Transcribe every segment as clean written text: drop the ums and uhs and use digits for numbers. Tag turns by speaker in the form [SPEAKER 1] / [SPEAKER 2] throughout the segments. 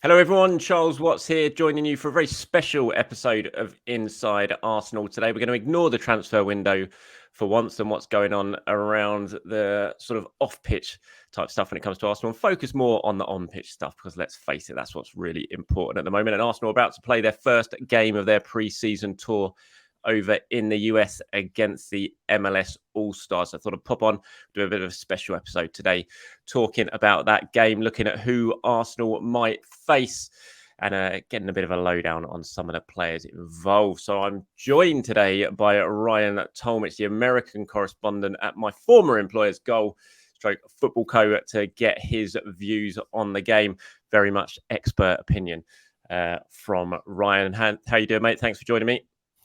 [SPEAKER 1] Hello, everyone. Charles Watts here, joining you for a very special episode of Inside Arsenal today. We're going to ignore the transfer window for once and what's going on around the sort of off-pitch type stuff when it comes to Arsenal and focus more on the on-pitch stuff because let's face it, that's what's really important at the moment. And Arsenal are about to play their first game of their pre-season tour over in the US against the MLS All-Stars. I thought I'd pop on, do a bit of a special episode today, talking about that game, looking at who Arsenal might face and getting a bit of a lowdown on some of the players involved. So I'm joined today by Ryan Tolmich, the American correspondent at my former employer's Goal Football Co, to get his views on the game. Very much expert opinion from Ryan. How you doing, mate? Thanks for joining me.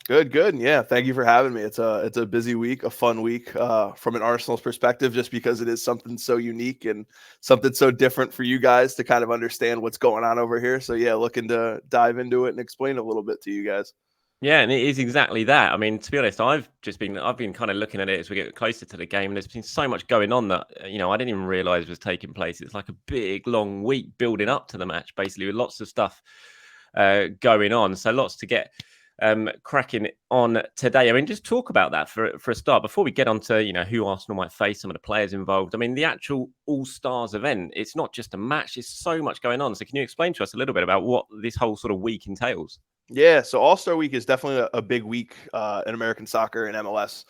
[SPEAKER 2] Good. Yeah, thank you for having me. It's a busy week, a fun week from an Arsenal's perspective, just because it is something so unique and something so different for you guys to kind of understand what's going on over here. So yeah, looking to dive into it and explain a little bit to you guys.
[SPEAKER 1] Yeah, and it is exactly that. I mean, to be honest, I've been kind of looking at it as we get closer to the game, and there's been so much going on that I didn't even realize was taking place. It's like a big long week building up to the match, basically, with lots of stuff going on. So lots to get cracking on today. I mean, just talk about that for a start before we get on to who Arsenal might face, some of the players involved. I mean, the actual All-Stars event, it's not just a match, there's so much going on. So can you explain to us a little bit about what this whole sort of week entails?
[SPEAKER 2] Yeah, so All-Star Week is definitely a big week in American soccer and MLS,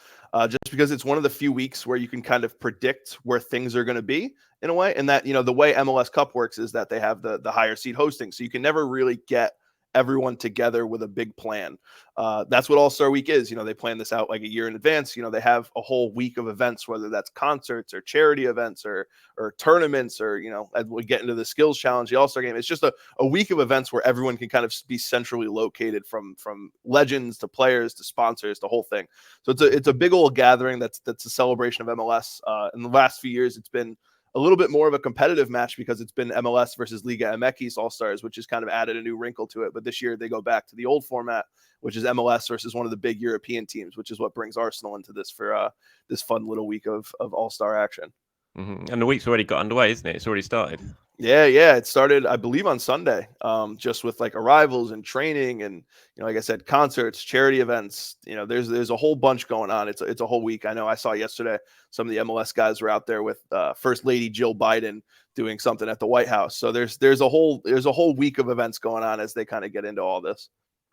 [SPEAKER 2] just because it's one of the few weeks where you can kind of predict where things are going to be in a way. And that, the way MLS Cup works is that they have the higher seed hosting. So you can never really get everyone together with a big plan. That's what All-Star Week is. They plan this out like a year in advance. They have a whole week of events, whether that's concerts or charity events or tournaments or, as we get into the skills challenge, the All-Star game. It's just a week of events where everyone can kind of be centrally located from legends to players to sponsors, the whole thing. So it's a big old gathering. That's a celebration of MLS. In the last few years, it's been a little bit more of a competitive match because it's been MLS versus Liga MX All-Stars, which has kind of added a new wrinkle to it. But this year they go back to the old format, which is MLS versus one of the big European teams, which is what brings Arsenal into this for this fun little week of All-Star action.
[SPEAKER 1] Mm-hmm. And the week's already got underway, isn't it? It's already started.
[SPEAKER 2] Yeah. It started, I believe, on Sunday, just with like arrivals and training and, like I said, concerts, charity events. There's a whole bunch going on. It's a whole week. I know I saw yesterday some of the MLS guys were out there with First Lady Jill Biden doing something at the White House. So there's a whole week of events going on as they kind of get into all this.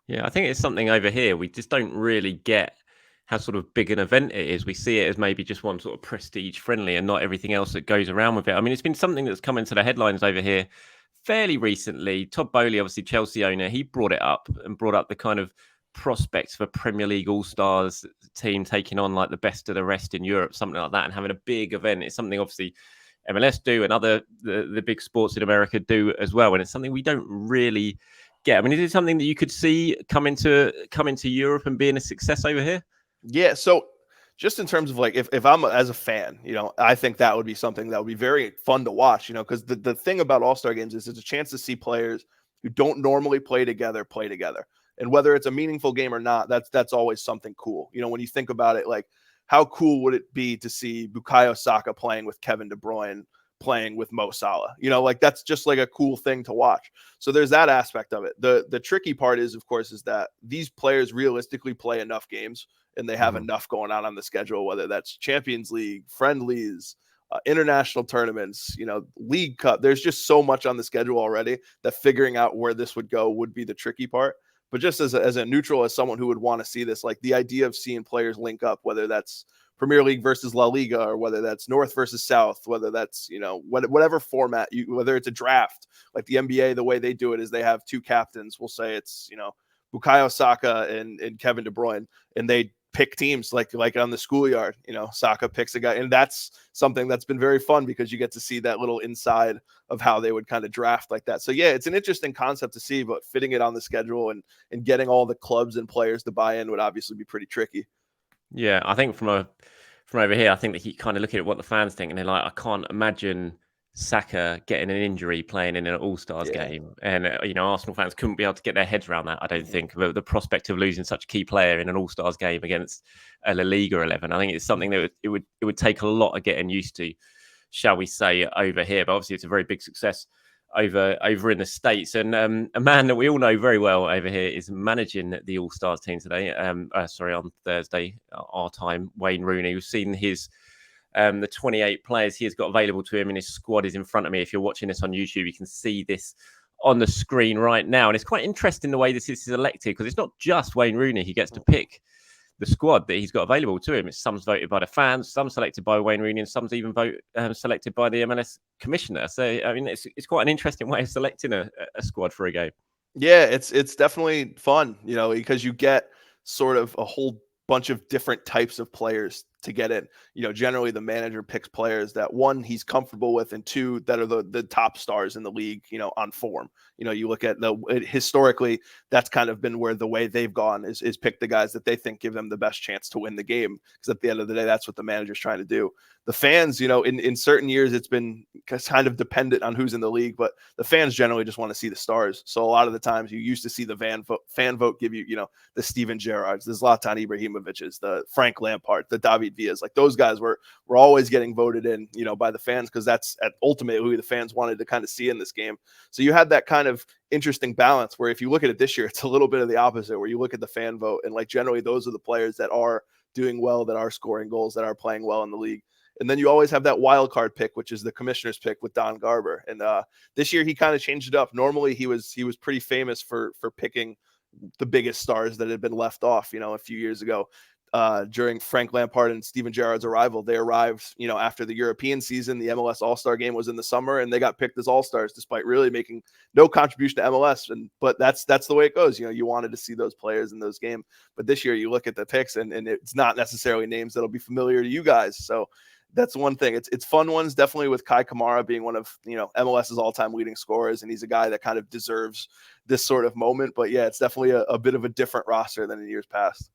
[SPEAKER 1] Yeah, I think it's something over here we just don't really get how sort of big an event it is. We see it as maybe just one sort of prestige friendly and not everything else that goes around with it. I mean, it's been something that's come into the headlines over here fairly recently. Todd Boehly, obviously Chelsea owner, he brought up the kind of prospects for Premier League All-Stars team taking on like the best of the rest in Europe, something like that, and having a big event. It's something obviously MLS do and the big sports in America do as well. And it's something we don't really get. I mean, is it something that you could see come into Europe and being a success over here?
[SPEAKER 2] Yeah, so just in terms of like if I'm as a fan, I think that would be something that would be very fun to watch, because the thing about All-Star games is it's a chance to see players who don't normally play together. And whether it's a meaningful game or not, that's always something cool. When you think about it, like how cool would it be to see Bukayo Saka playing with Kevin De Bruyne, playing with Mo Salah? Like that's just like a cool thing to watch. So there's that aspect of it. The tricky part is, of course, is that these players realistically play enough games and they have enough going on the schedule, whether that's Champions League, friendlies, international tournaments, League Cup. There's just so much on the schedule already that figuring out where this would go would be the tricky part. But just as a neutral, as someone who would want to see this, like the idea of seeing players link up, whether that's Premier League versus La Liga, or whether that's North versus South, whether that's, whatever format, whether it's a draft, like the NBA, the way they do it is they have two captains. We'll say it's, Bukayo Saka and Kevin De Bruyne, and they pick teams like on the schoolyard. Saka picks a guy, and that's something that's been very fun because you get to see that little inside of how they would kind of draft like that. So yeah, it's an interesting concept to see, but fitting it on the schedule and getting all the clubs and players to buy in would obviously be pretty tricky.
[SPEAKER 1] Yeah, I think from over here, I think that he kind of look at what the fans think, and they're like, I can't imagine Saka getting an injury playing in an All-Stars game. And, Arsenal fans couldn't be able to get their heads around that, I don't think. The prospect of losing such a key player in an All-Stars game against a La Liga 11, I think it's something that it would take a lot of getting used to, shall we say, over here. But obviously, it's a very big success over in the States. And a man that we all know very well over here is managing the All-Stars team today. On Thursday, our time, Wayne Rooney. We've seen his the 28 players he has got available to him, and his squad is in front of me. If you're watching this on YouTube, you can see this on the screen right now. And it's quite interesting the way this is selected, because it's not just Wayne Rooney. He gets to pick the squad that he's got available to him. It's some's voted by the fans, some selected by Wayne Rooney, and some's even selected by the MLS commissioner. So, I mean, it's quite an interesting way of selecting a squad for a game.
[SPEAKER 2] Yeah, it's definitely fun, because you get sort of a whole bunch of different types of players to get in. Generally the manager picks players that, one, he's comfortable with, and two, that are the top stars in the league, on form. You look at historically, that's kind of been where the way they've gone is pick the guys that they think give them the best chance to win the game. Because at the end of the day, that's what the manager's trying to do. The fans, in certain years, it's been kind of dependent on who's in the league, but the fans generally just want to see the stars. So a lot of the times you used to see the fan vote give you, the Steven Gerrards, the Zlatan Ibrahimoviches, the Frank Lampard, the David Villas. Like, those guys were always getting voted in, by the fans, because that's ultimately who the fans wanted to kind of see in this game. So you had that kind of interesting balance where, if you look at it this year, it's a little bit of the opposite, where you look at the fan vote, and like generally those are the players that are doing well, that are scoring goals, that are playing well in the league. And then you always have that wild card pick, which is the commissioner's pick with Don Garber. And this year he kind of changed it up. Normally he was pretty famous for picking the biggest stars that had been left off, a few years ago. During Frank Lampard and Steven Gerrard's arrival, they arrived, after the European season. The MLS All-Star game was in the summer, and they got picked as All-Stars despite really making no contribution to MLS. But that's the way it goes. You wanted to see those players in those games. But this year you look at the picks, and it's not necessarily names that'll be familiar to you guys. So that's one thing. It's fun ones, definitely, with Kai Kamara being one of MLS's all-time leading scorers, and he's a guy that kind of deserves this sort of moment. But yeah, it's definitely a bit of a different roster than in years past.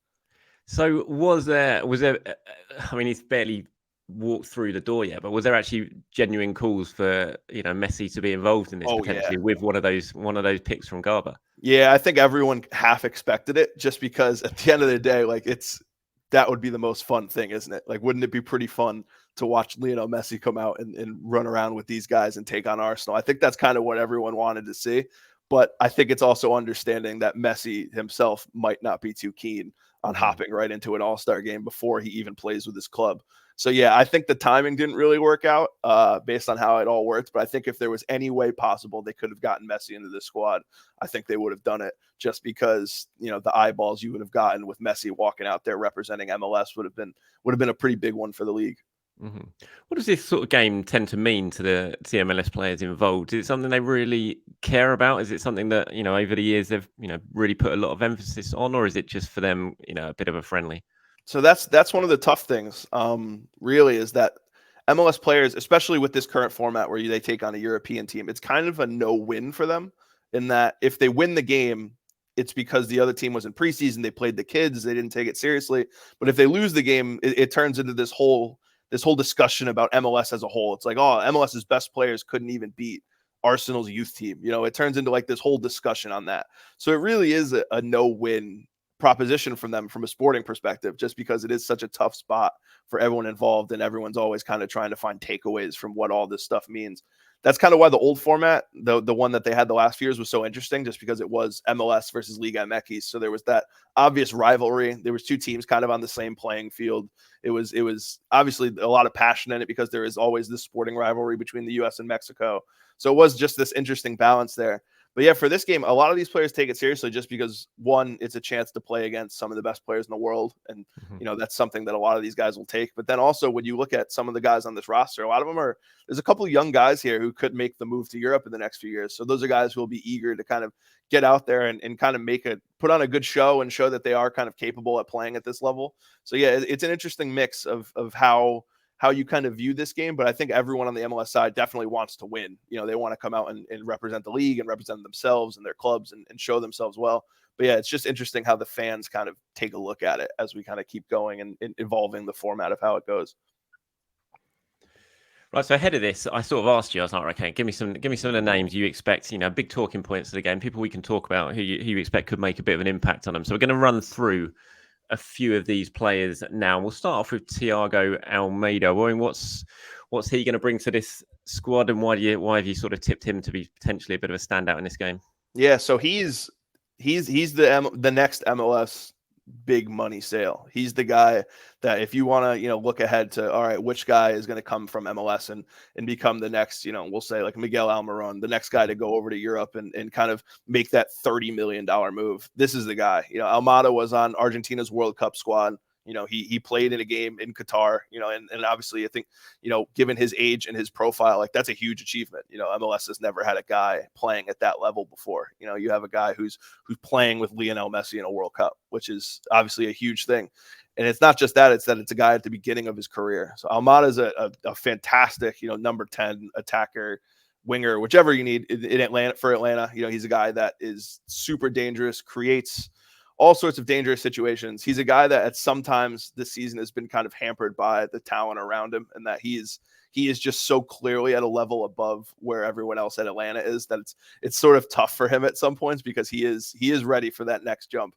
[SPEAKER 1] So was there? I mean, he's barely walked through the door yet, but was there actually genuine calls for Messi to be involved in this potentially with one of those picks from Garber?
[SPEAKER 2] Yeah, I think everyone half expected it, just because at the end of the day, like, that would be the most fun thing, isn't it? Like, wouldn't it be pretty fun to watch Lionel Messi come out and run around with these guys and take on Arsenal? I think that's kind of what everyone wanted to see. But I think it's also understanding that Messi himself might not be too keen on hopping right into an all-star game before he even plays with his club. So yeah, I think the timing didn't really work out based on how it all worked. But I think if there was any way possible they could have gotten Messi into the squad, I think they would have done it, just because, the eyeballs you would have gotten with Messi walking out there representing MLS would have been a pretty big one for the league.
[SPEAKER 1] Mm-hmm. What does this sort of game tend to mean to the MLS players involved? Is it something they really care about? Is it something that, over the years they've, really put a lot of emphasis on, or is it just for them, a bit of a friendly?
[SPEAKER 2] So that's one of the tough things, really, is that MLS players, especially with this current format where they take on a European team, it's kind of a no-win for them, in that if they win the game, it's because the other team was in preseason, they played the kids, they didn't take it seriously. But if they lose the game, it turns into this whole discussion about MLS as a whole. It's like, oh, MLS's best players couldn't even beat Arsenal's youth team. It turns into like this whole discussion on that. So it really is a no-win proposition from them from a sporting perspective, just because it is such a tough spot for everyone involved, and everyone's always kind of trying to find takeaways from what all this stuff means. That's kind of why the old format, the one that they had the last few years, was so interesting, just because it was MLS versus Liga MX. So there was that obvious rivalry. There was two teams kind of on the same playing field. It was obviously a lot of passion in it, because there is always this sporting rivalry between the US and Mexico. So it was just this interesting balance there. But yeah, for this game, a lot of these players take it seriously, just because, one, it's a chance to play against some of the best players in the world. And, that's something that a lot of these guys will take. But then also, when you look at some of the guys on this roster, a lot of them there's a couple of young guys here who could make the move to Europe in the next few years. So those are guys who will be eager to kind of get out there and kind of put on a good show and show that they are kind of capable at playing at this level. So yeah, it's an interesting mix of how you kind of view this game. But I think everyone on the MLS side definitely wants to win. They want to come out and represent the league and represent themselves and their clubs and show themselves well. But yeah, it's just interesting how the fans kind of take a look at it as we kind of keep going and evolving the format of how it goes.
[SPEAKER 1] Right, so ahead of this, I sort of asked you, I was like, okay, give me some of the names you expect, big talking points of the game, people we can talk about who you expect could make a bit of an impact on them. So we're going to run through a few of these players now. We'll start off with Thiago Almeida. I mean, what's he going to bring to this squad, and why have you sort of tipped him to be potentially a bit of a standout in this game?
[SPEAKER 2] Yeah, so he's the next MLS big money sale. He's the guy that if you want to, look ahead to, all right, which guy is going to come from MLS and become the next, we'll say like Miguel Almiron, the next guy to go over to Europe and kind of make that $30 million move. This is the guy. Almada was on Argentina's World Cup squad. He played in a game in Qatar, and obviously I think, given his age and his profile, like that's a huge achievement. MLS has never had a guy playing at that level before. You have a guy who's playing with Lionel Messi in a World Cup, which is obviously a huge thing. And it's not just that, it's a guy at the beginning of his career. So Almada is a fantastic, number 10 attacker, winger, whichever you need in Atlanta for Atlanta. He's a guy that is super dangerous, creates all sorts of dangerous situations. He's a guy that at sometimes this season has been kind of hampered by the talent around him, and that he is just so clearly at a level above where everyone else at Atlanta is that it's sort of tough for him at some points because he is ready for that next jump.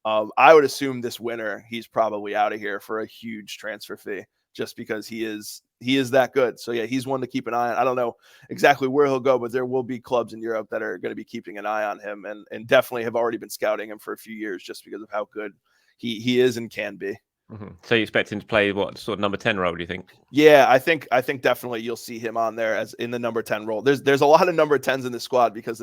[SPEAKER 2] I would assume this winter he's probably out of here for a huge transfer fee just because he is that good. So yeah, he's one to keep an eye on. I don't know exactly where he'll go, but there will be clubs in Europe that are going to be keeping an eye on him and definitely have already been scouting him for a few years just because of how good he is and can be.
[SPEAKER 1] Mm-hmm. So you expect him to play what sort of number 10 role, do you think?
[SPEAKER 2] Yeah, I think definitely you'll see him on there as in the number 10 role. There's a lot of number 10s in the squad because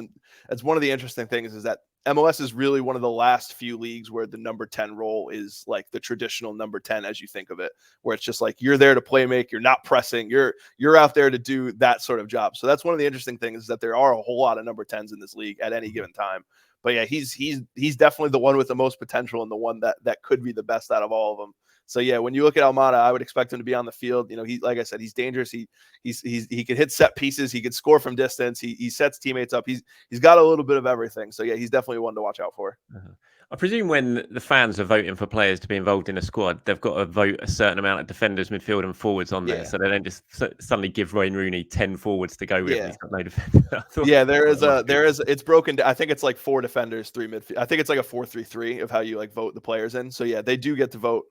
[SPEAKER 2] that's one of the interesting things is that MLS is really one of the last few leagues where the number 10 role is like the traditional number 10 as you think of it, where it's just like you're there to play make, you're not pressing, you're out there to do that sort of job. So that's one of the interesting things is that there are a whole lot of number 10s in this league at any given time. But yeah, he's definitely the one with the most potential and the one that could be the best out of all of them. So yeah, when you look at Almada, I would expect him to be on the field. He, like I said, he's dangerous. He can hit set pieces. He could score from distance. He sets teammates up. He's got a little bit of everything. So yeah, he's definitely one to watch out for.
[SPEAKER 1] Uh-huh. I presume when the fans are voting for players to be involved in a squad, they've got to vote a certain amount of defenders, midfield, and forwards on there. So they don't just suddenly give Wayne Rooney 10 forwards to go with.
[SPEAKER 2] Yeah.
[SPEAKER 1] He's got no defender.
[SPEAKER 2] Yeah, it's broken. I think it's like 4 defenders, 3 midfield. I think it's like a 4-3-3 of how you like vote the players in. So yeah, they do get to vote.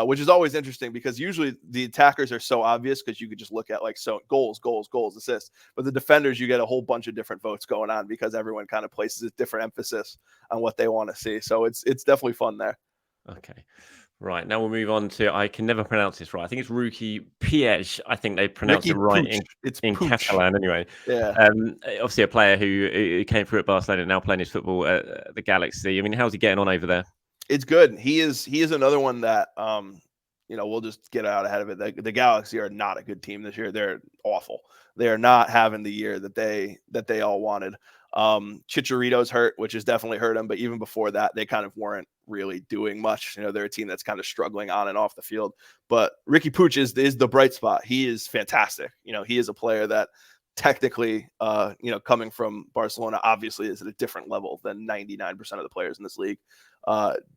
[SPEAKER 2] Which is always interesting because usually the attackers are so obvious because you could just look at like goals, assists. But the defenders, you get a whole bunch of different votes going on because everyone kind of places a different emphasis on what they want to see. So it's definitely fun there.
[SPEAKER 1] Okay. Right. Now we'll move on to, I can never pronounce this right. I think it's Riqui Puig. I think they pronounce it right in Catalan anyway.
[SPEAKER 2] Yeah.
[SPEAKER 1] Obviously a player who came through at Barcelona and now playing his football at the Galaxy. I mean, how's he getting on over there?
[SPEAKER 2] It's good. He is another one that we'll just get out ahead of it. The Galaxy are not a good team this year. They're awful. They are not having the year that they all wanted. Chicharito's hurt, which has definitely hurt him. But even before that, they kind of weren't really doing much. They're a team that's kind of struggling on and off the field. But Riqui Puig is the bright spot. He is fantastic. He is a player that technically, coming from Barcelona, obviously is at a different level than 99% of the players in this league.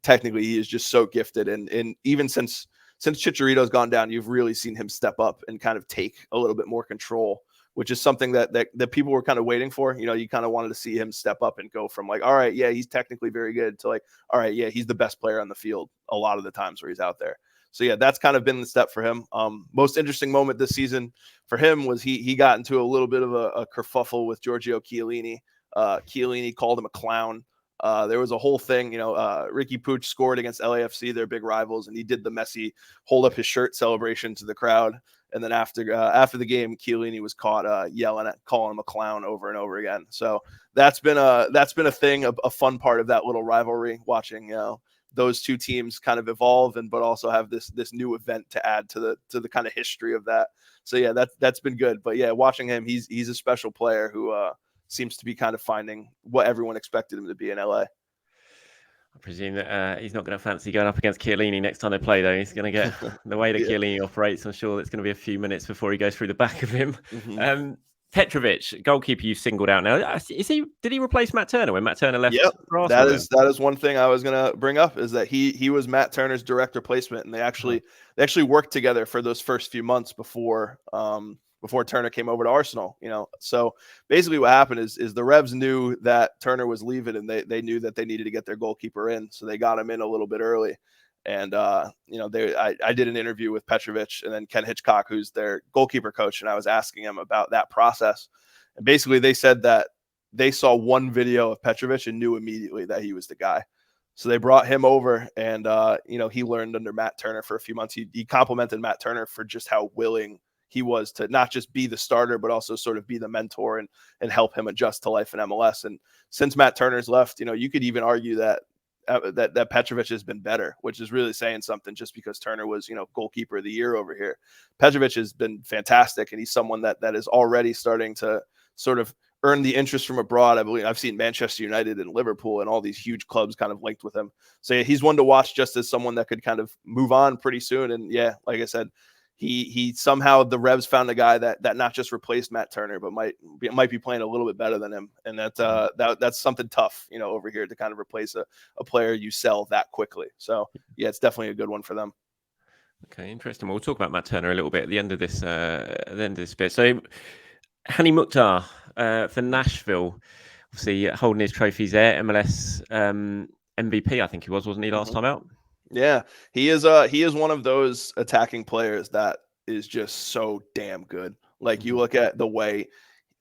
[SPEAKER 2] Technically, he is just so gifted. And even since Chicharito's gone down, you've really seen him step up and kind of take a little bit more control, which is something that people were kind of waiting for. You kind of wanted to see him step up and go from like, all right, yeah, he's technically very good to like, all right, yeah, he's the best player on the field a lot of the times where he's out there. So yeah, that's kind of been the step for him. Most interesting moment this season for him was he got into a little bit of a kerfuffle with Giorgio Chiellini. Chiellini called him a clown. There was a whole thing, Riqui Puig scored against LAFC, their big rivals, and he did the Messi hold up his shirt celebration to the crowd. And then after the game, Chiellini was caught calling him a clown over and over again. So that's been a thing, a fun part of that little rivalry, watching those two teams kind of evolve but also have this new event to add to the kind of history of that. So yeah, that's been good. But yeah, watching him, he's a special player who seems to be kind of finding what everyone expected him to be in LA.
[SPEAKER 1] I presume that he's not going to fancy going up against Chiellini next time they play, though. He's going to get the way that Chiellini operates. I'm sure it's going to be a few minutes before he goes through the back of him. Mm-hmm. Petrovic, goalkeeper you singled out now. Did he replace Matt Turner when Matt Turner left?
[SPEAKER 2] Yep. That is one thing I was going to bring up is that he was Matt Turner's direct replacement, and they actually worked together for those first few months before Turner came over to Arsenal. So basically what happened is the Revs knew that Turner was leaving, and they knew that they needed to get their goalkeeper in, so they got him in a little bit early. And I did an interview with Petrovic and then Ken Hitchcock, who's their goalkeeper coach, and I was asking him about that process. And basically, they said that they saw one video of Petrovic and knew immediately that he was the guy. So they brought him over, and he learned under Matt Turner for a few months. He complimented Matt Turner for just how willing he was to not just be the starter, but also sort of be the mentor and help him adjust to life in MLS. And since Matt Turner's left, you could even argue that Petrovic has been better, which is really saying something, just because Turner was, goalkeeper of the year over here. Petrovic has been fantastic, and he's someone that is already starting to sort of earn the interest from abroad. I believe I've seen Manchester United and Liverpool and all these huge clubs kind of linked with him. So yeah, he's one to watch, just as someone that could kind of move on pretty soon. And yeah, like I said, he somehow, the Revs found a guy that not just replaced Matt Turner, but might be playing a little bit better than him. And that's something tough, over here, to kind of replace a player you sell that quickly. So yeah, it's definitely a good one for them.
[SPEAKER 1] Okay, interesting. We'll talk about Matt Turner a little bit at the end of this bit. So Hani Mukhtar for Nashville, obviously holding his trophies there. MLS MVP, I think he wasn't he, last time out?
[SPEAKER 2] Yeah, he is one of those attacking players that is just so damn good. Like, you look at the way,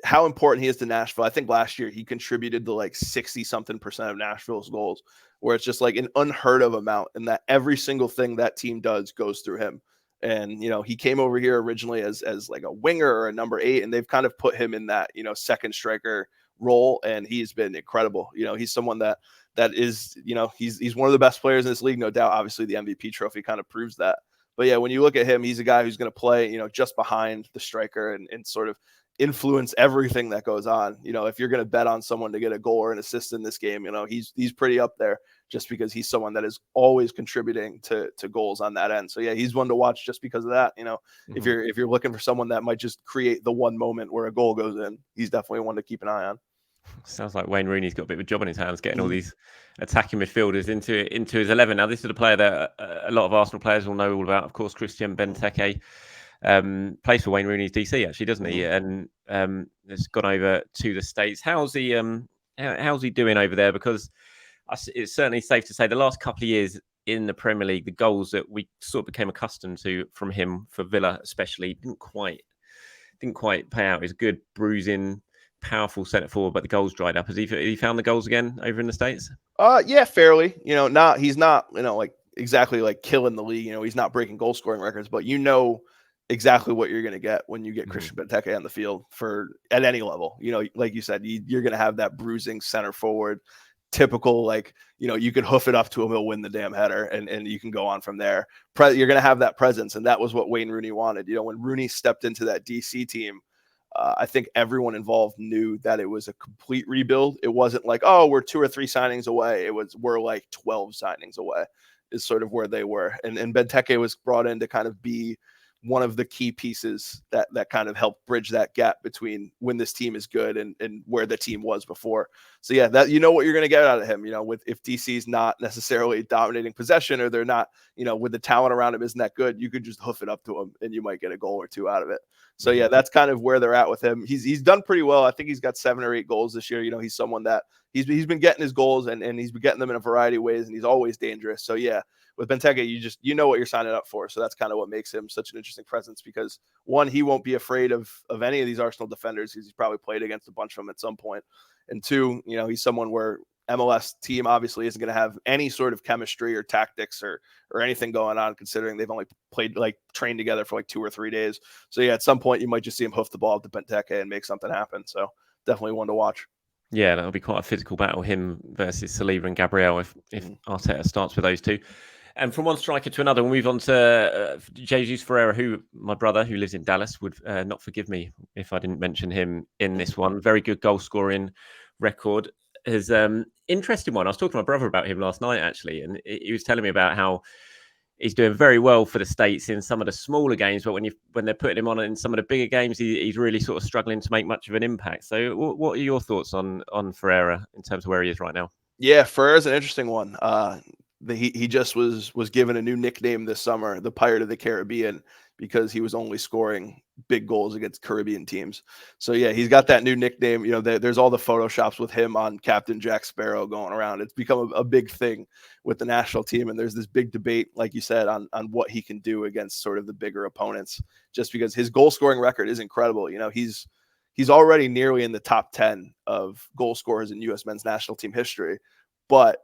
[SPEAKER 2] how important he is to Nashville. I think last year he contributed to like 60-something% of Nashville's goals, where it's just like an unheard of amount, and that every single thing that team does goes through him. And, he came over here originally as like a winger or a number 8, and they've kind of put him in that, second striker role, and he's been incredible. He's someone that is, he's one of the best players in this league, no doubt. Obviously, the MVP trophy kind of proves that. But yeah, when you look at him, he's a guy who's going to play, just behind the striker and sort of influence everything that goes on. If you're going to bet on someone to get a goal or an assist in this game, he's pretty up there, just because he's someone that is always contributing to goals on that end. So yeah, he's one to watch just because of that. If you're looking for someone that might just create the one moment where a goal goes in, he's definitely one to keep an eye on.
[SPEAKER 1] Sounds like Wayne Rooney's got a bit of a job on his hands, getting all these attacking midfielders into his 11. Now, this is a player that a lot of Arsenal players will know all about. Of course, Christian Benteke plays for Wayne Rooney's DC, actually, doesn't he? And has gone over to the States. How's he doing over there? Because it's certainly safe to say the last couple of years in the Premier League, the goals that we sort of became accustomed to from him, for Villa especially, didn't quite pay out. He's good bruising, powerful centre forward, but the goals dried up. Has he found the goals again over in the States?
[SPEAKER 2] Yeah, fairly. He's not like exactly like killing the league. He's not breaking goal scoring records, but exactly what you're going to get when you get Christian Benteke on the field at any level. Like you said, you're going to have that bruising center forward, typical, like, you could hoof it up to him, he'll win the damn header, and you can go on from there. You're going to have that presence, and that was what Wayne Rooney wanted. When Rooney stepped into that DC team, I think everyone involved knew that it was a complete rebuild. It wasn't like, oh, we're 2 or 3 signings away. We're like 12 signings away is sort of where they were. And Benteke was brought in to kind of be one of the key pieces that kind of helped bridge that gap between when this team is good and where the team was before. So yeah, that what you're going to get out of him, if DC's not necessarily dominating possession, or they're not, with the talent around him isn't that good, you could just hoof it up to him and you might get a goal or 2 out of it. So yeah, that's kind of where they're at with him. He's done pretty well. I think he's got 7 or 8 goals this year. He's someone that he's been getting his goals and he's been getting them in a variety of ways, and he's always dangerous. So yeah, with Benteke, you know what you're signing up for. So that's kind of what makes him such an interesting presence, because one, he won't be afraid of any of these Arsenal defenders, because he's probably played against a bunch of them at some point. And 2, he's someone where MLS team obviously isn't going to have any sort of chemistry or tactics or anything going on, considering they've only trained together for like 2 or 3 days. So yeah, at some point you might just see him hoof the ball up to Benteke and make something happen. So definitely one to watch.
[SPEAKER 1] Yeah, that'll be quite a physical battle, him versus Saliba and Gabriel, if Arteta starts with those 2. And from one striker to another, we'll move on to Jesus Ferreira, who my brother, who lives in Dallas, would not forgive me if I didn't mention him in this one. Very good goal scoring record. His interesting one. I was talking to my brother about him last night, actually, and he was telling me about how he's doing very well for the States in some of the smaller games, but when they're putting him on in some of the bigger games, he's really sort of struggling to make much of an impact. So what are your thoughts on Ferreira in terms of where he is right now?
[SPEAKER 2] Yeah, Ferreira's an interesting one. he just was given a new nickname this summer, the Pirate of the Caribbean, because he was only scoring big goals against Caribbean teams. So yeah, he's got that new nickname. You know, there's all the photoshops with him on Captain Jack Sparrow going around. It's become a big thing with the national team, and there's this big debate, like you said, on what he can do against sort of the bigger opponents, just because his goal scoring record is incredible. You know, he's already nearly in the top 10 of goal scorers in U.S. men's national team history, but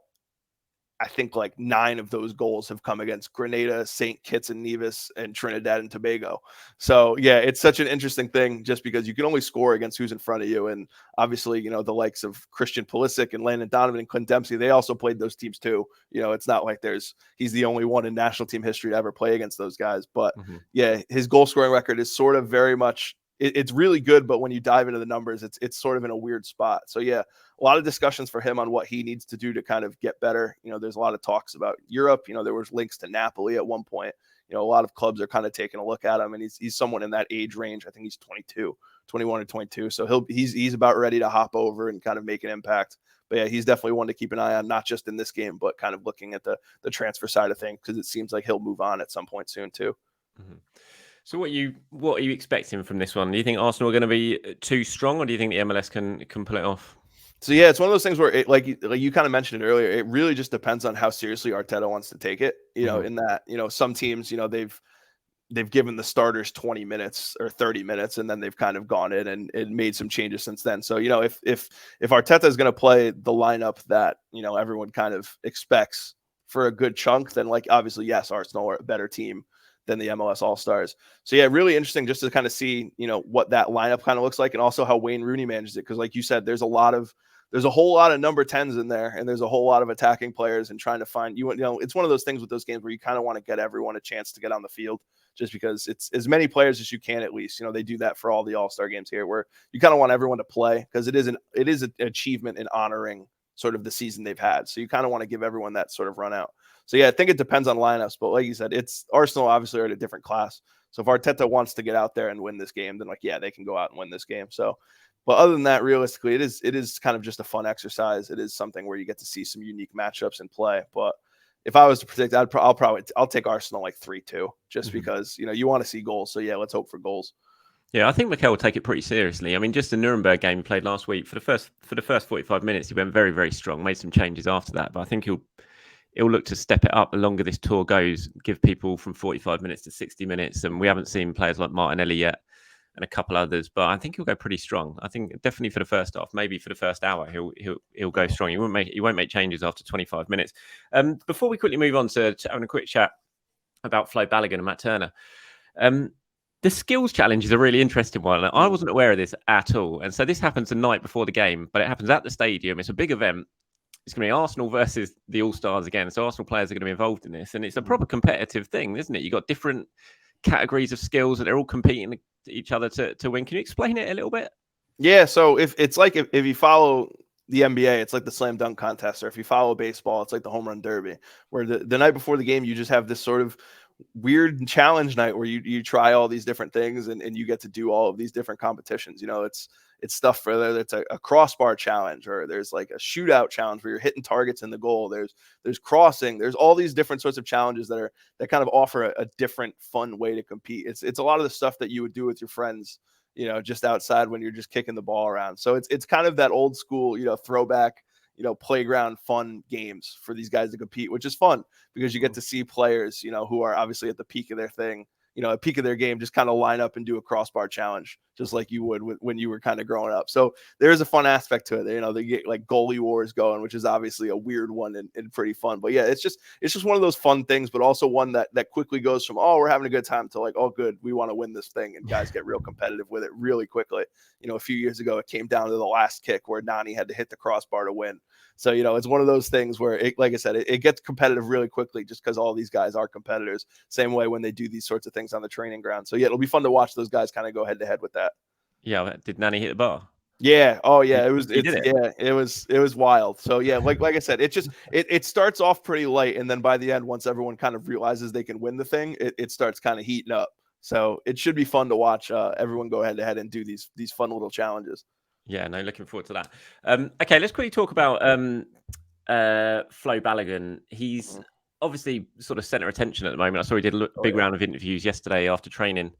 [SPEAKER 2] I think like 9 of those goals have come against Grenada, St. Kitts and Nevis, and Trinidad and Tobago. So yeah, it's such an interesting thing just because you can only score against who's in front of you. And obviously, you know, the likes of Christian Pulisic and Landon Donovan and Clint Dempsey, they also played those teams too. You know, it's not like he's the only one in national team history to ever play against those guys. But yeah, his goal scoring record is sort of very much, it's really good, but when you dive into the numbers, it's sort of in a weird spot. So yeah, a lot of discussions for him on what he needs to do to kind of get better. You know, there's a lot of talks about Europe. You know, there was links to Napoli at one point. You know, a lot of clubs are kind of taking a look at him, and he's someone in that age range. I think he's 21 or 22. So he's about ready to hop over and kind of make an impact. But yeah, he's definitely one to keep an eye on, not just in this game, but kind of looking at the transfer side of things, because it seems like he'll move on at some point soon too.
[SPEAKER 1] So what are you expecting from this one? Do you think Arsenal are going to be too strong, or do you think the MLS can pull it off?
[SPEAKER 2] So yeah, it's one of those things where like you kind of mentioned it earlier, it really just depends on how seriously Arteta wants to take it. You know, in that, you know, some teams, you know, they've given the starters 20 minutes or 30 minutes, and then they've kind of gone in and made some changes since then. So, you know, if Arteta is going to play the lineup that, you know, everyone kind of expects for a good chunk, then like obviously, yes, Arsenal are a better team than the MLS All-Stars. So yeah, really interesting just to kind of see, you know, what that lineup kind of looks like, and also how Wayne Rooney manages it. Because like you said, there's a whole lot of number 10s in there, and there's a whole lot of attacking players, and trying to find, you know, it's one of those things with those games where you kind of want to get everyone a chance to get on the field, just because it's as many players as you can, at least. You know, they do that for all the All-Star games here, where you kind of want everyone to play, because it is an achievement in honoring sort of the season they've had. So you kind of want to give everyone that sort of run out. So yeah, I think it depends on lineups, but like you said, it's Arsenal obviously are at a different class. So if Arteta wants to get out there and win this game, then like, yeah, they can go out and win this game. So, but other than that, realistically, it is kind of just a fun exercise. It is something where you get to see some unique matchups and play. But if I was to predict, I'll take Arsenal like 3-2, just because, you know, you want to see goals. So yeah, let's hope for goals.
[SPEAKER 1] Yeah, I think Mikel will take it pretty seriously. I mean, just the Nuremberg game he played last week, for the first 45 minutes, he went very, very strong. Made some changes after that, but I think he'll look to step it up the longer this tour goes. Give people from 45 minutes to 60 minutes, and we haven't seen players like Martinelli yet, and a couple others. But I think he'll go pretty strong. I think definitely for the first half, maybe for the first hour, he'll go strong. He won't make changes after 25 minutes. Before we quickly move on to having a quick chat about Flo Balogun and Matt Turner. The skills challenge is a really interesting one. I wasn't aware of this at all. And so this happens the night before the game, but it happens at the stadium. It's a big event. It's going to be Arsenal versus the All-Stars again. So Arsenal players are going to be involved in this. And it's a proper competitive thing, isn't it? You've got different categories of skills that they're all competing each other to win. Can you explain it a little bit?
[SPEAKER 2] Yeah, so if you follow the NBA, it's like the slam dunk contest, or if you follow baseball, it's like the home run derby, where the night before the game, you just have this sort of weird challenge night where you try all these different things, and you get to do all of these different competitions. You know, it's stuff for it's a crossbar challenge, or there's like a shootout challenge where you're hitting targets in the goal. There's crossing. There's all these different sorts of challenges that kind of offer a different fun way to compete. It's a lot of the stuff that you would do with your friends, you know, just outside when you're just kicking the ball around. So it's kind of that old school, you know, throwback, you know, playground fun games for these guys to compete, which is fun because you get to see players, you know, who are obviously at the peak of their thing, you know, at peak of their game, just kind of line up and do a crossbar challenge, just like you would when you were kind of growing up. So there is a fun aspect to it. You know, they get like goalie wars going, which is obviously a weird one and pretty fun. But yeah, it's just one of those fun things, but also one that quickly goes from, oh, we're having a good time, to like, oh, good, we want to win this thing. And guys get real competitive with it really quickly. You know, a few years ago, it came down to the last kick where Nani had to hit the crossbar to win. So, you know, it's one of those things where, like I said, it gets competitive really quickly, just because all these guys are competitors. Same way when they do these sorts of things on the training ground. So, yeah, it'll be fun to watch those guys kind of go head to head with that.
[SPEAKER 1] Yeah, did Nani hit the bar?
[SPEAKER 2] Yeah. Oh, yeah. It was wild. So, yeah, like I said, it starts off pretty light, and then by the end, once everyone kind of realizes they can win the thing, it starts kind of heating up. So it should be fun to watch everyone go head to head and do these fun little challenges.
[SPEAKER 1] Yeah, no, looking forward to that. Okay, let's quickly talk about Flo Balogun. He's obviously sort of center attention at the moment. I saw he did a big round of interviews yesterday after training.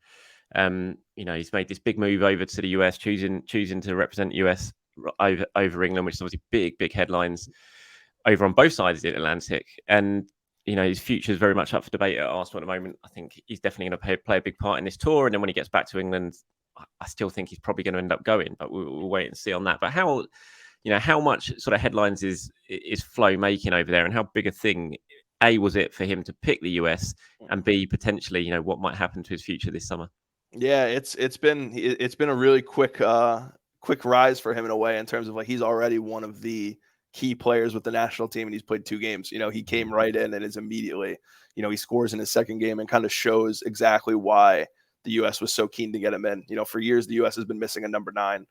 [SPEAKER 1] He's made this big move over to the US, choosing to represent US over England, which is obviously big headlines over on both sides of the Atlantic. And his future is very much up for debate at Arsenal at the moment. I think he's definitely going to play a big part in this tour. And then when he gets back to England, I still think he's probably going to end up going, but we'll wait and see on that. But how much sort of headlines is Flo making over there, and how big a thing A was it for him to pick the US, and B potentially what might happen to his future this summer?
[SPEAKER 2] Yeah, it's been a really quick rise for him in a way, in terms of like he's already one of the key players with the national team, and he's played 2 games. He came right in and is immediately, he scores in his second game and kind of shows exactly why the US was so keen to get him in. For years the US has been missing a number 9.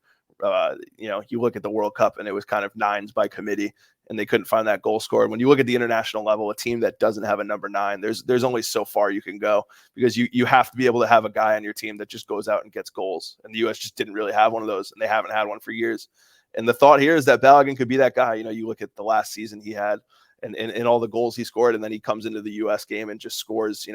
[SPEAKER 2] You look at the World Cup and it was kind of 9s by committee, and they couldn't find that goal scorer. When you look at the international level, a team that doesn't have a number 9, there's only so far you can go, because you have to be able to have a guy on your team that just goes out and gets goals. And the US just didn't really have one of those, and they haven't had one for years. And the thought here is that Balogun could be that guy. You look at the last season he had and all the goals he scored, and then he comes into the US game and just scores.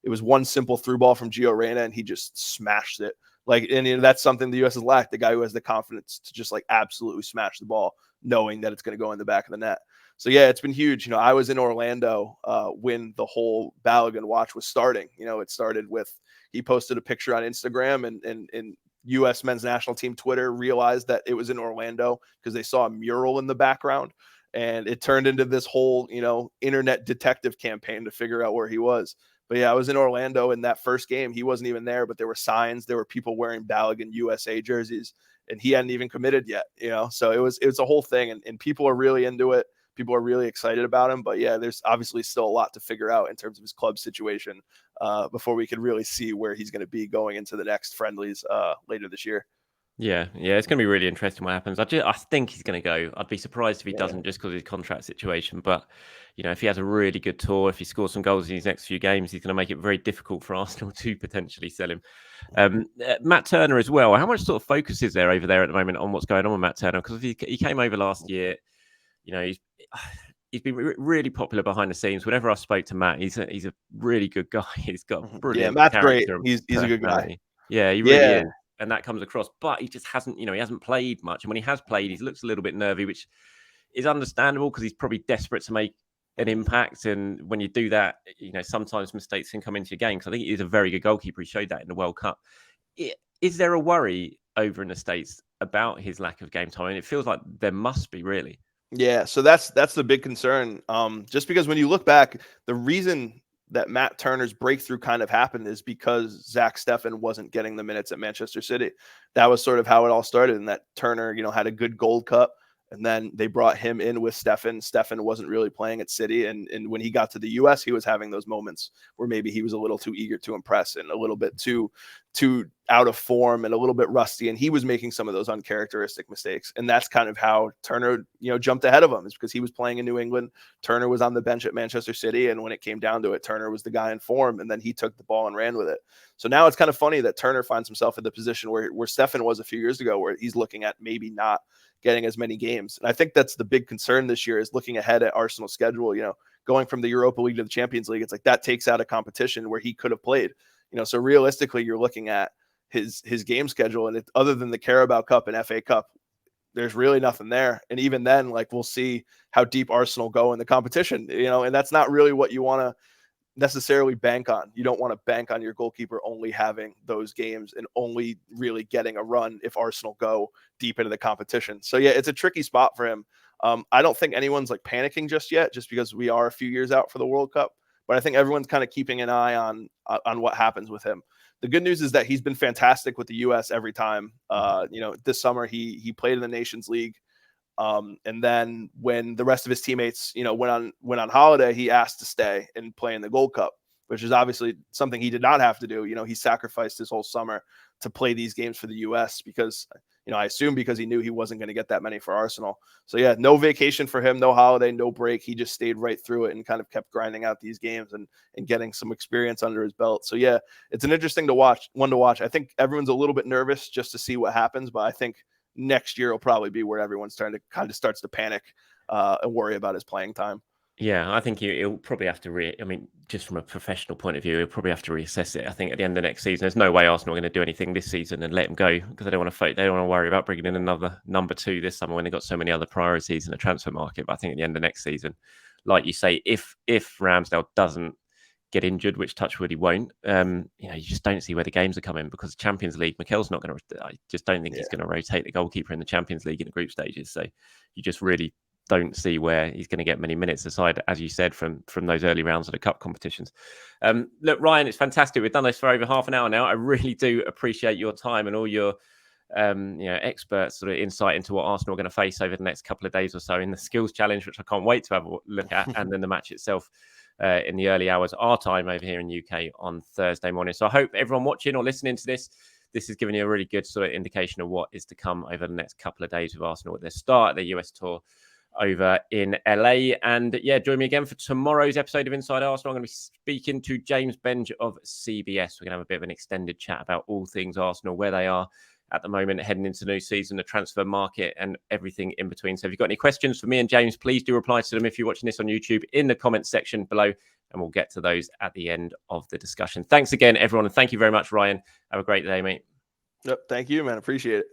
[SPEAKER 2] It was one simple through ball from Gio Reyna, and he just smashed it. That's something the US has lacked, the guy who has the confidence to just like absolutely smash the ball, knowing that it's going to go in the back of the net. So yeah, it's been huge. I was in Orlando when the whole Balogun watch was starting. It started with, he posted a picture on Instagram, and US men's national team Twitter realized that it was in Orlando because they saw a mural in the background, and it turned into this whole, internet detective campaign to figure out where he was. But yeah, I was in Orlando in that first game. He wasn't even there, but there were signs. There were people wearing Balogun USA jerseys, and he hadn't even committed yet. So it was a whole thing, and people are really into it. People are really excited about him. But yeah, there's obviously still a lot to figure out in terms of his club situation before we could really see where he's going to be going into the next friendlies later this year.
[SPEAKER 1] Yeah, it's going to be really interesting what happens. I think he's going to go. I'd be surprised if he doesn't, just because of his contract situation. But if he has a really good tour, if he scores some goals in his next few games, he's going to make it very difficult for Arsenal to potentially sell him. Matt Turner as well. How much sort of focus is there over there at the moment on what's going on with Matt Turner? Because he came over last year. He's been really popular behind the scenes. Whenever I spoke to Matt, he's a really good guy. He's got brilliant.
[SPEAKER 2] Yeah, Matt's great. He's a good guy.
[SPEAKER 1] Yeah, he really is. And that comes across, but he just hasn't, he hasn't played much. And when he has played, he looks a little bit nervy, which is understandable because he's probably desperate to make an impact. And when you do that, sometimes mistakes can come into your game. Because I think he's a very good goalkeeper. He showed that in the World Cup. Is there a worry over in the States about his lack of game time? And it feels like there must be, really.
[SPEAKER 2] Yeah, so that's the big concern. Just because when you look back, the reason that Matt Turner's breakthrough kind of happened is because Zach Steffen wasn't getting the minutes at Manchester City. That was sort of how it all started, and that Turner, had a good Gold Cup, and then they brought him in with Steffen. Steffen wasn't really playing at City, and when he got to the US, he was having those moments where maybe he was a little too eager to impress and a little bit too out of form and a little bit rusty, and he was making some of those uncharacteristic mistakes. And that's kind of how Turner, jumped ahead of him, is because he was playing in New England. Turner was on the bench at Manchester City, and when it came down to it, Turner was the guy in form, and then he took the ball and ran with it. So now it's kind of funny that Turner finds himself in the position where Steffen was a few years ago, where he's looking at maybe not getting as many games. And I think that's the big concern this year, is looking ahead at Arsenal's schedule, going from the Europa League to the Champions League. It's like that takes out a competition where he could have played. So realistically, you're looking at his game schedule, and other than the Carabao Cup and FA Cup, there's really nothing there. And even then, like, we'll see how deep Arsenal go in the competition, and that's not really what you want to necessarily bank on. You don't want to bank on your goalkeeper only having those games and only really getting a run if Arsenal go deep into the competition. So yeah, it's a tricky spot for him. I don't think anyone's like panicking just yet, just because we are a few years out for the World Cup. But I think everyone's kind of keeping an eye on what happens with him. The good news is that he's been fantastic with the U.S. every time. This summer he played in the Nations League, and then when the rest of his teammates, went on holiday, he asked to stay and play in the Gold Cup, which is obviously something he did not have to do. He sacrificed his whole summer to play these games for the U.S. because, I assume because he knew he wasn't going to get that many for Arsenal. So yeah, no vacation for him, no holiday, no break. He just stayed right through it and kind of kept grinding out these games and getting some experience under his belt. So yeah, it's an interesting one to watch. I think everyone's a little bit nervous just to see what happens, but I think next year will probably be where everyone's starts to panic and worry about his playing time.
[SPEAKER 1] Yeah, I think he'll probably have to I mean, just from a professional point of view, he'll probably have to reassess it. I think at the end of next season, there's no way Arsenal are going to do anything this season and let him go, because they don't want to worry about bringing in another number 2 this summer when they've got so many other priorities in the transfer market. But I think at the end of next season, like you say, if Ramsdale doesn't get injured, which touchwood he won't, you just don't see where the games are coming, because Champions League, Mikel's not going to. I just don't think he's going to rotate the goalkeeper in the Champions League in the group stages. So you just really don't see where he's going to get many minutes aside, as you said, from those early rounds of the cup competitions. Look, Ryan, it's fantastic. We've done this for over half an hour now. I really do appreciate your time and all your expert sort of insight into what Arsenal are going to face over the next couple of days or so in the skills challenge, which I can't wait to have a look at, and then the match itself in the early hours, our time over here in UK on Thursday morning. So I hope everyone watching or listening to this is giving you a really good sort of indication of what is to come over the next couple of days with Arsenal at their start, their US tour over in LA. And join me again for tomorrow's episode of Inside Arsenal. I'm going to be speaking to James Benge of CBS. We're going to have a bit of an extended chat about all things Arsenal, where they are at the moment, heading into the new season, the transfer market, and everything in between. So if you've got any questions for me and James, please do reply to them if you're watching this on YouTube in the comments section below, and we'll get to those at the end of the discussion. Thanks again, everyone, and thank you very much, Ryan. Have a great day, mate.
[SPEAKER 2] Yep, thank you, man. Appreciate it.